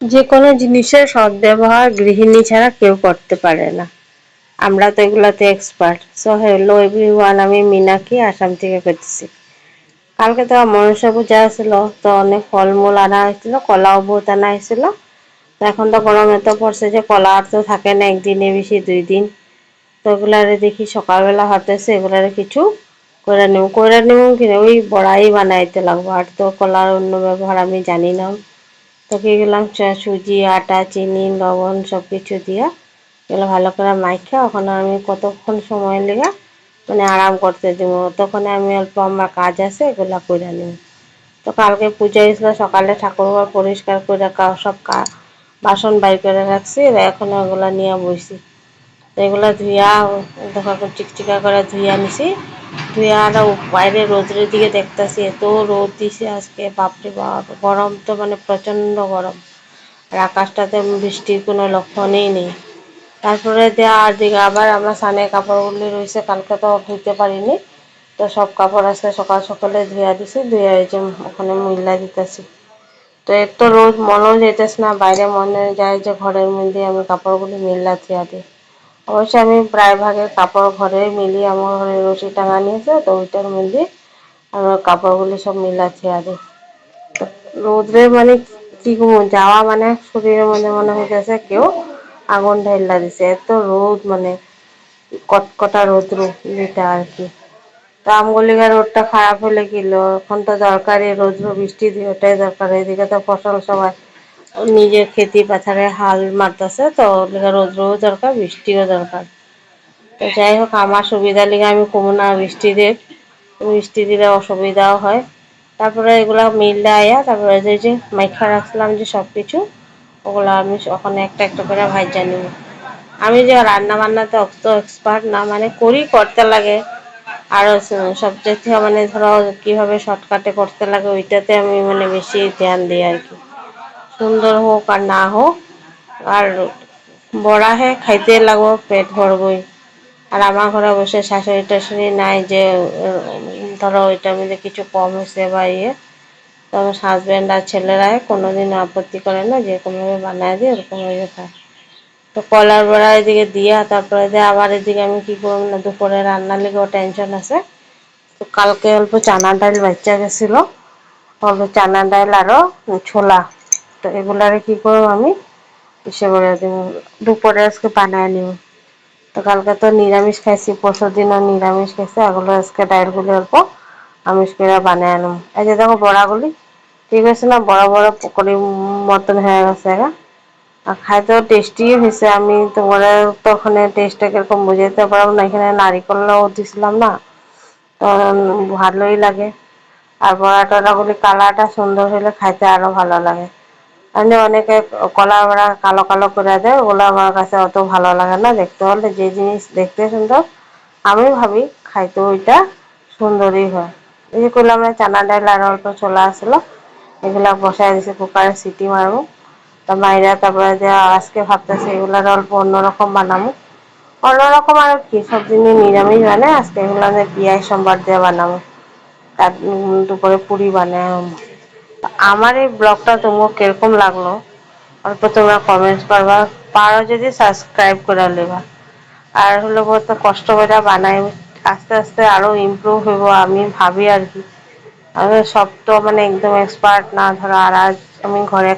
যে কোনো জিনিসের সদ্ব্যবহার গৃহিণী ছাড়া কেউ করতে পারে না। আমরা তো এগুলাতে এক্সপার্ট। সো হ্যালো এভরিওয়ান, আমি মীনাক্ষী আসাম থেকে করতেছি। কালকে তো মনসা পূজা আসছিল, তো অনেক ফলমূল আনা হয়েছিল, কলাও বহুত আনা হয়েছিল। তো এখন তো গরম এত পড়ছে যে কলা আর তো থাকে না একদিনে বেশি 2 দিন। তো এগুলারে দেখি সকালবেলা হাতেছে এগুলারে কিছু করে নেব কিনে ওই বড়াই বানাইতে লাগবো। আর তো কলার অন্য ব্যবহার আমি জানি না। তো কি গেলাম সুজি আটা চিনি লবণ সব কিছু দিয়া এগুলো ভালো করে মাইখা ওখানে আমি কতক্ষণ সময় লেগে মানে আরাম করতে দিব। তখন আমি অল্প আমার কাজ আছে এগুলা করে নিব। তো কালকে পূজা হয়েছিল, সকালে ঠাকুরঘর পরিষ্কার করে সব বাসন বাই করে রাখছি, এখন ওগুলা নিয়ে বসি। তো এগুলো ধুইয়া দেখা চিকচিকা করে ধুইয়া নিছি। ধুইয়া আর বাইরে রোদের দিকে দেখতেছি এত রোদ দিছে আজকে, বাপরে বাপ, গরম তো মানে প্রচণ্ড গরম। আর আকাশটাতে বৃষ্টির কোনো লক্ষণই নেই। তারপরে আর দিকে আবার আমার সানের কাপড়গুলি রয়েছে, কালকে তো ধুইতে পারিনি। তো সব কাপড় আজকে সকাল সকালে ধুইয়া দিছি, ধুইয়া এই যে ওখানে মহিলা দিতেছি। তো এত রোদ মনেও যেতেছে না, বাইরে মনে যায় যে ঘরের মধ্যে আমি কাপড়গুলি মিল্লা থিয়া দিই। অবশ্য আমি প্রায় ভাগের কাপড় ঘরে মিলিয়ে আমার ঘরে রশি টাঙা নিয়েছে, তো ওইটার মধ্যে আমার কাপড়গুলি সব মিলা থিয়া দিই। রোদ্রে মানে কি যাওয়া মানে শরীরের মধ্যে মনে হইতেছে কেউ আগুন ঢাইলা দিছে, এত রোদ মানে কটকটা রোদ যেটা আর কি। তো আমগুলিকার রোদটা খারাপ হলে কিলো, এখন তো দরকারি রোদ্র বৃষ্টি দিয়ে ওটাই দরকার। এদিকে তো ফসল সবাই নিজের খেতি পাথারে হাল মারতেছে, তো রোদ্রও দরকার বৃষ্টিও দরকার। তো যাই হোক আমার সুবিধা লিগে আমি কমু না বৃষ্টি দিলে অসুবিধাও হয়। তারপরে এগুলা মিললে আয়া তারপরে যে মাইখা রাখছিলাম যে সব কিছু ওগুলো আমি ওখানে একটা একটা করে ভাইজা নিব। আমি যে রান্না বান্নাতে অত এক্সপার্ট না, মানে করতে লাগে। আরও সবচেয়ে মানে ধরো কীভাবে শর্টকাটে করতে লাগে ওইটাতে আমি মানে বেশি ধ্যান দিই আর কি। সুন্দর হোক আর না হোক, আর বড়াহে খাইতে লাগবো পেট ভরবই। আর আমার ঘরে অবশ্যই শাশুড়ি টাশুড়ি নাই যে ধরো ওইটার মধ্যে কিছু কম হয়েছে বা ইয়ে। তো আমার হাজব্যান্ড আর ছেলেরা কোনোদিন আপত্তি করে না, যেরকমভাবে বানায় দিই ওরকমভাবে খায়। তো কলার বড়া এদিকে দিয়া তারপরে আবার এদিকে আমি কী করব না, দুপুরে রান্নার লেগেও টেনশন আছে। তো কালকে অল্প চানা ডাল বাচ্চা গেছিলো, অল্প চানা ডাল আরও ছোলা। তো এগুলারে কী করব আমি ইসে করে দেব, দুপুরে আজকে বানায় নিব। তো কালকে তো নিরামিষ খাইছি, পরশু দিনও নিরামিষ খাইছি, এগুলো আজকে ডালগুলি অল্প আমিষ করে বানায় আনব। এই যে দেখো বড়াগুলি ঠিক আছে না, বড় বড় পকোড়ি মতন হয়ে গেছে আর খাইতেও টেস্টি হয়েছে। আমি তোমার তো ওখানে টেস্টটা কিরকম বুঝাইতে পারবো না, এখানে নারিকেলও দিছিলাম না, তো ভালোই লাগে। আর বড়া টড়াগুলি কালারটা সুন্দর হলে খাইতে আরও ভালো লাগে। আমি অনেকে কলা বড়া কালো কালো করে দেয়, ওগুলো আমার কাছে অত ভালো লাগে না। দেখতে হলে যে জিনিস দেখতে সুন্দর আমি ভাবি খাইতে ওইটা সুন্দরই হয়। এই যে করলাম চানা ডাল আর অল্প ছোলা আসলো, এগুলা বসাই দিছি কুকারে সিটি মারবো। তো মাইরা তারপরে যে আজকে ভাবতেছি এগুলার অল্প অন্যরকম বানাবো। অন্যরকম আর কি, সব দিনই নিরামিষ বানাই, আজকে এগুলো পিঁয়াজ সোমবার দিয়ে বানাবো। তার দুপুরে পুরি বানায়। আমার এই ব্লগটা তোমার কিরকম লাগলো অল্প তোমরা কমেন্টস করবা, পারো যদি সাবস্ক্রাইব করে নেবা। আর হলো তো কষ্ট করে বানাই, আস্তে আস্তে আরও ইমপ্রুভ হইব আমি ভাবি আর কি। আমি সব তো মানে একদম এক্সপার্ট না, ধরো আর আজ আমি ঘরে